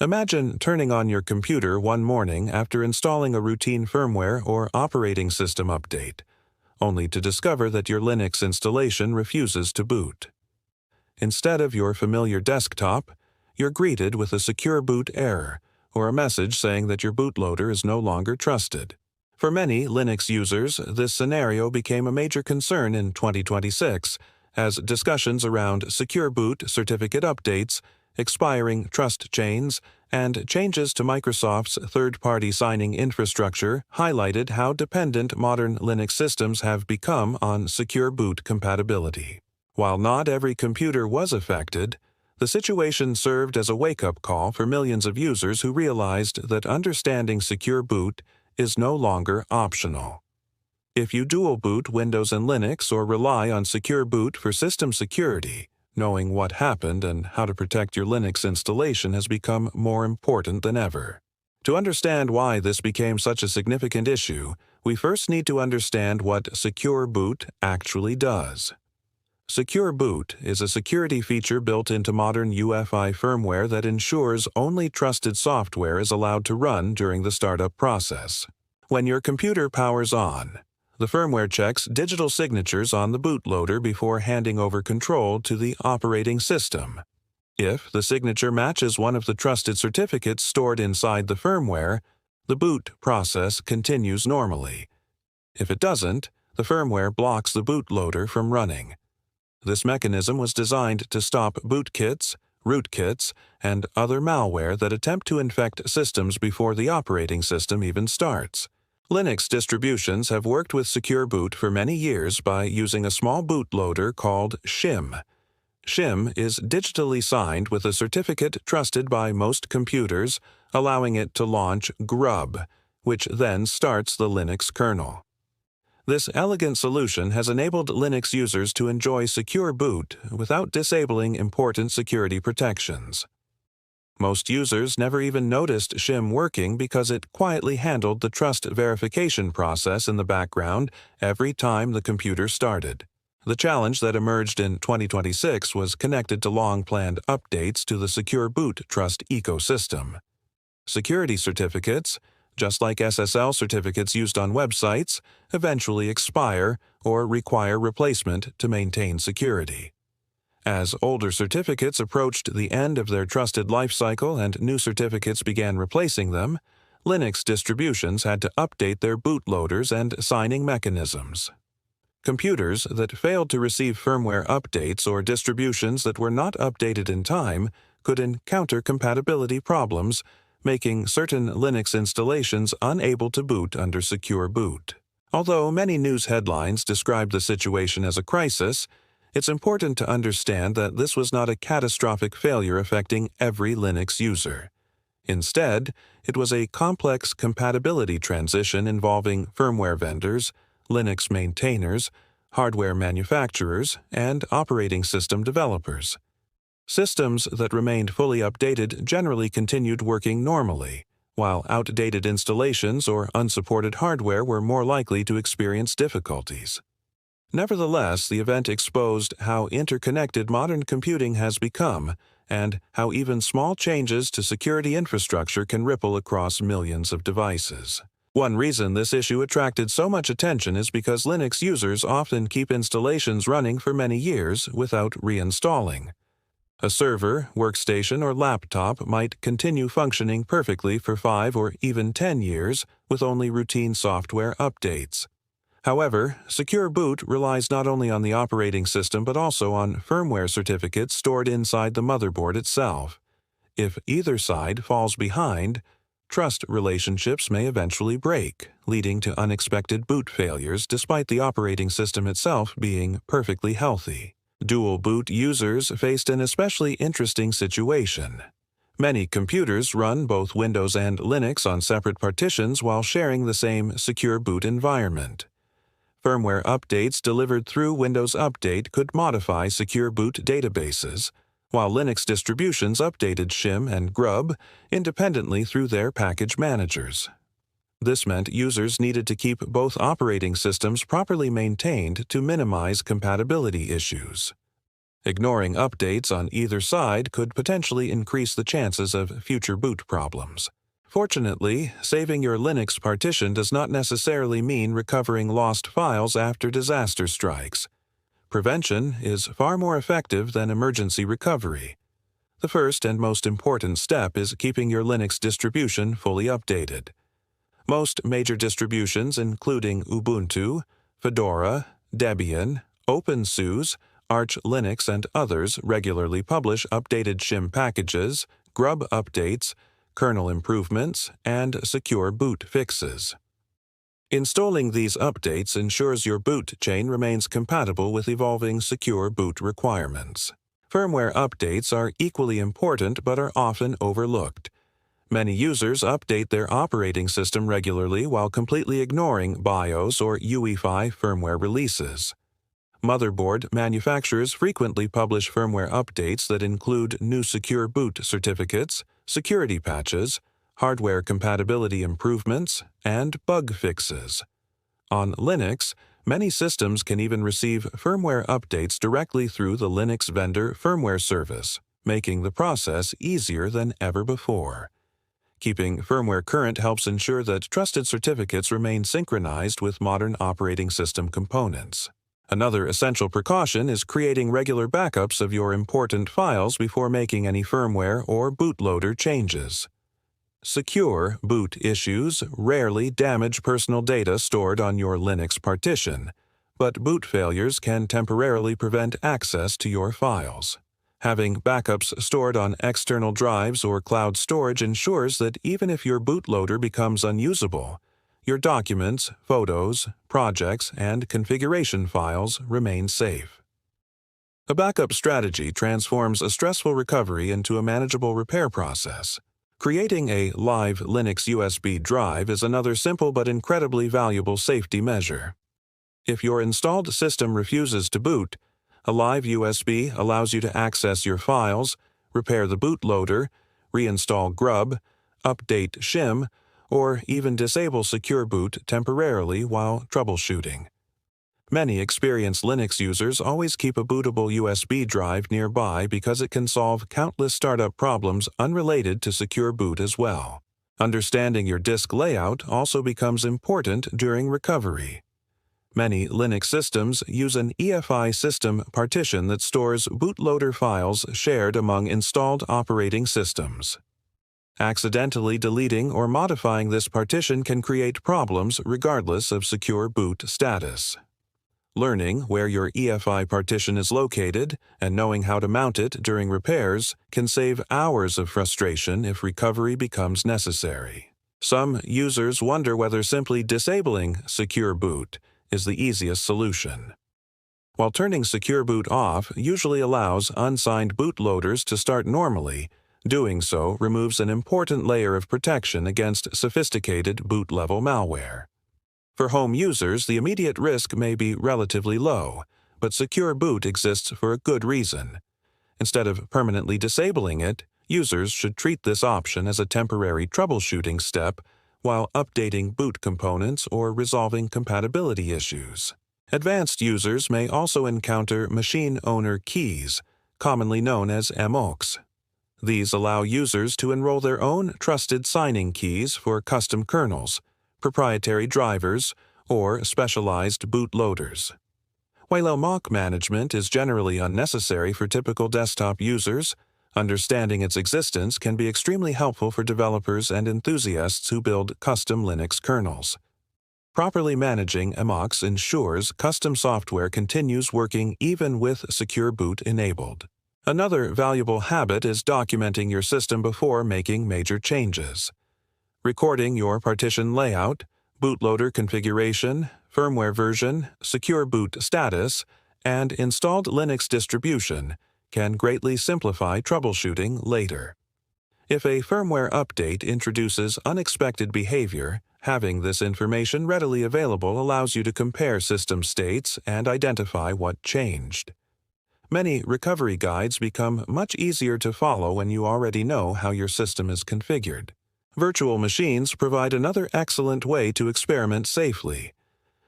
Imagine turning on your computer one morning after installing a routine firmware or operating system update, only to discover that your Linux installation refuses to boot. Instead of your familiar desktop, you're greeted with a secure boot error or a message saying that your bootloader is no longer trusted. For many Linux users, this scenario became a major concern in 2026 as discussions around secure boot certificate updates, expiring trust chains, and changes to Microsoft's third-party signing infrastructure highlighted how dependent modern Linux systems have become on secure boot compatibility. While not every computer was affected, the situation served as a wake-up call for millions of users who realized that understanding secure boot is no longer optional. If you dual boot Windows and Linux or rely on secure boot for system security, knowing what happened and how to protect your Linux installation has become more important than ever. To understand why this became such a significant issue, we first need to understand what secure boot actually does. Secure boot is a security feature built into modern UEFI firmware that ensures only trusted software is allowed to run during the startup process. When your computer powers on, the firmware checks digital signatures on the bootloader before handing over control to the operating system. If the signature matches one of the trusted certificates stored inside the firmware, the boot process continues normally. If it doesn't, the firmware blocks the bootloader from running. This mechanism was designed to stop bootkits, rootkits, and other malware that attempt to infect systems before the operating system even starts. Linux distributions have worked with Secure Boot for many years by using a small bootloader called Shim. Shim is digitally signed with a certificate trusted by most computers, allowing it to launch GRUB, which then starts the Linux kernel. This elegant solution has enabled Linux users to enjoy secure boot without disabling important security protections. Most users never even noticed Shim working because it quietly handled the trust verification process in the background every time the computer started. The challenge that emerged in 2026 was connected to long-planned updates to the secure boot trust ecosystem. Security certificates, just like SSL certificates used on websites, eventually expire or require replacement to maintain security. As older certificates approached the end of their trusted lifecycle and new certificates began replacing them, Linux distributions had to update their bootloaders and signing mechanisms. Computers that failed to receive firmware updates or distributions that were not updated in time could encounter compatibility problems, making certain Linux installations unable to boot under Secure Boot. Although many news headlines described the situation as a crisis, it's important to understand that this was not a catastrophic failure affecting every Linux user. Instead, it was a complex compatibility transition involving firmware vendors, Linux maintainers, hardware manufacturers, and operating system developers. Systems that remained fully updated generally continued working normally, while outdated installations or unsupported hardware were more likely to experience difficulties. Nevertheless, the event exposed how interconnected modern computing has become and how even small changes to security infrastructure can ripple across millions of devices. One reason this issue attracted so much attention is because Linux users often keep installations running for many years without reinstalling. A server, workstation, or laptop might continue functioning perfectly for 5 or even 10 years with only routine software updates. However, Secure Boot relies not only on the operating system but also on firmware certificates stored inside the motherboard itself. If either side falls behind, trust relationships may eventually break, leading to unexpected boot failures despite the operating system itself being perfectly healthy. Dual boot users faced an especially interesting situation. Many computers run both Windows and Linux on separate partitions while sharing the same secure boot environment. Firmware updates delivered through Windows Update could modify secure boot databases, while Linux distributions updated Shim and GRUB independently through their package managers. This meant users needed to keep both operating systems properly maintained to minimize compatibility issues. Ignoring updates on either side could potentially increase the chances of future boot problems. Fortunately, saving your Linux partition does not necessarily mean recovering lost files after disaster strikes. Prevention is far more effective than emergency recovery. The first and most important step is keeping your Linux distribution fully updated. Most major distributions, including Ubuntu, Fedora, Debian, openSUSE, Arch Linux, and others, regularly publish updated Shim packages, GRUB updates, kernel improvements, and secure boot fixes. Installing these updates ensures your boot chain remains compatible with evolving secure boot requirements. Firmware updates are equally important but are often overlooked. Many users update their operating system regularly while completely ignoring BIOS or UEFI firmware releases. Motherboard manufacturers frequently publish firmware updates that include new secure boot certificates, security patches, hardware compatibility improvements, and bug fixes. On Linux, many systems can even receive firmware updates directly through the Linux vendor firmware service, making the process easier than ever before. Keeping firmware current helps ensure that trusted certificates remain synchronized with modern operating system components. Another essential precaution is creating regular backups of your important files before making any firmware or bootloader changes. Secure boot issues rarely damage personal data stored on your Linux partition, but boot failures can temporarily prevent access to your files. Having backups stored on external drives or cloud storage ensures that even if your bootloader becomes unusable, your documents, photos, projects, and configuration files remain safe. A backup strategy transforms a stressful recovery into a manageable repair process. Creating a live Linux USB drive is another simple but incredibly valuable safety measure. If your installed system refuses to boot, a live USB allows you to access your files, repair the bootloader, reinstall GRUB, update Shim, or even disable Secure Boot temporarily while troubleshooting. Many experienced Linux users always keep a bootable USB drive nearby because it can solve countless startup problems unrelated to Secure Boot as well. Understanding your disk layout also becomes important during recovery. Many Linux systems use an UEFI system partition that stores bootloader files shared among installed operating systems. Accidentally deleting or modifying this partition can create problems regardless of Secure Boot status. Learning where your UEFI partition is located and knowing how to mount it during repairs can save hours of frustration if recovery becomes necessary. Some users wonder whether simply disabling Secure Boot is the easiest solution. While turning Secure Boot off usually allows unsigned bootloaders to start normally, doing so removes an important layer of protection against sophisticated boot-level malware. For home users, the immediate risk may be relatively low, but Secure Boot exists for a good reason. Instead of permanently disabling it, users should treat this option as a temporary troubleshooting step while updating boot components or resolving compatibility issues. Advanced users may also encounter machine owner keys, commonly known as MOKs. These allow users to enroll their own trusted signing keys for custom kernels, proprietary drivers, or specialized bootloaders. While MOK management is generally unnecessary for typical desktop users, understanding its existence can be extremely helpful for developers and enthusiasts who build custom Linux kernels. Properly managing MOKs ensures custom software continues working even with Secure Boot enabled. Another valuable habit is documenting your system before making major changes. Recording your partition layout, bootloader configuration, firmware version, Secure Boot status, and installed Linux distribution can greatly simplify troubleshooting later. If a firmware update introduces unexpected behavior, having this information readily available allows you to compare system states and identify what changed. Many recovery guides become much easier to follow when you already know how your system is configured. Virtual machines provide another excellent way to experiment safely.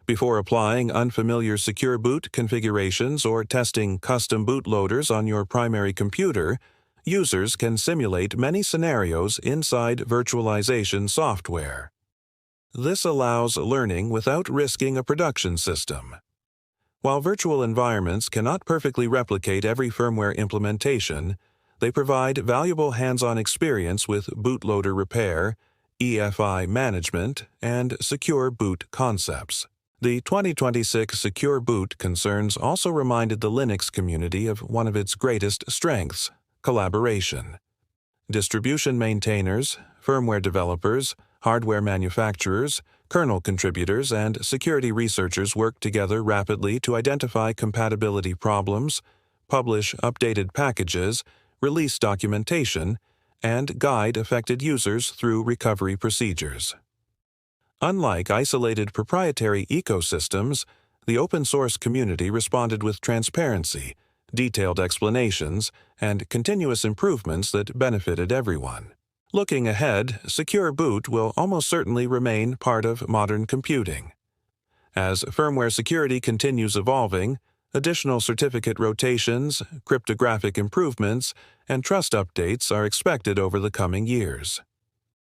Before applying unfamiliar secure boot configurations or testing custom bootloaders on your primary computer, users can simulate many scenarios inside virtualization software. This allows learning without risking a production system. While virtual environments cannot perfectly replicate every firmware implementation, they provide valuable hands-on experience with bootloader repair, UEFI management, and secure boot concepts. The 2026 Secure Boot concerns also reminded the Linux community of one of its greatest strengths: collaboration. Distribution maintainers, firmware developers, hardware manufacturers, kernel contributors, and security researchers work together rapidly to identify compatibility problems, publish updated packages, release documentation, and guide affected users through recovery procedures. Unlike isolated proprietary ecosystems, the open-source community responded with transparency, detailed explanations, and continuous improvements that benefited everyone. Looking ahead, Secure Boot will almost certainly remain part of modern computing. As firmware security continues evolving, additional certificate rotations, cryptographic improvements, and trust updates are expected over the coming years.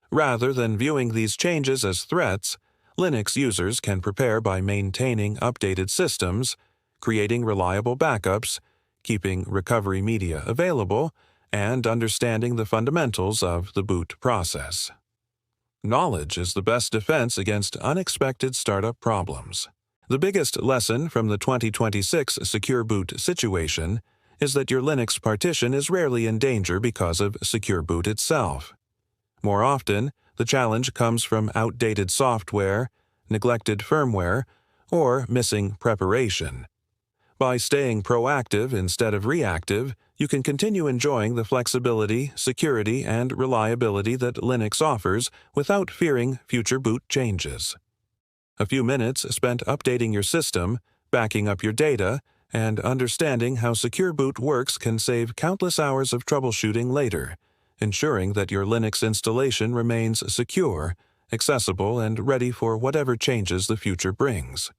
Rather than viewing these changes as threats, Linux users can prepare by maintaining updated systems, creating reliable backups, keeping recovery media available, and understanding the fundamentals of the boot process. Knowledge is the best defense against unexpected startup problems. The biggest lesson from the 2026 Secure Boot situation is that your Linux partition is rarely in danger because of Secure Boot itself. More often, the challenge comes from outdated software, neglected firmware, or missing preparation. By staying proactive instead of reactive, you can continue enjoying the flexibility, security, and reliability that Linux offers without fearing future boot changes. A few minutes spent updating your system, backing up your data, and understanding how Secure Boot works can save countless hours of troubleshooting later, ensuring that your Linux installation remains secure, accessible, and ready for whatever changes the future brings.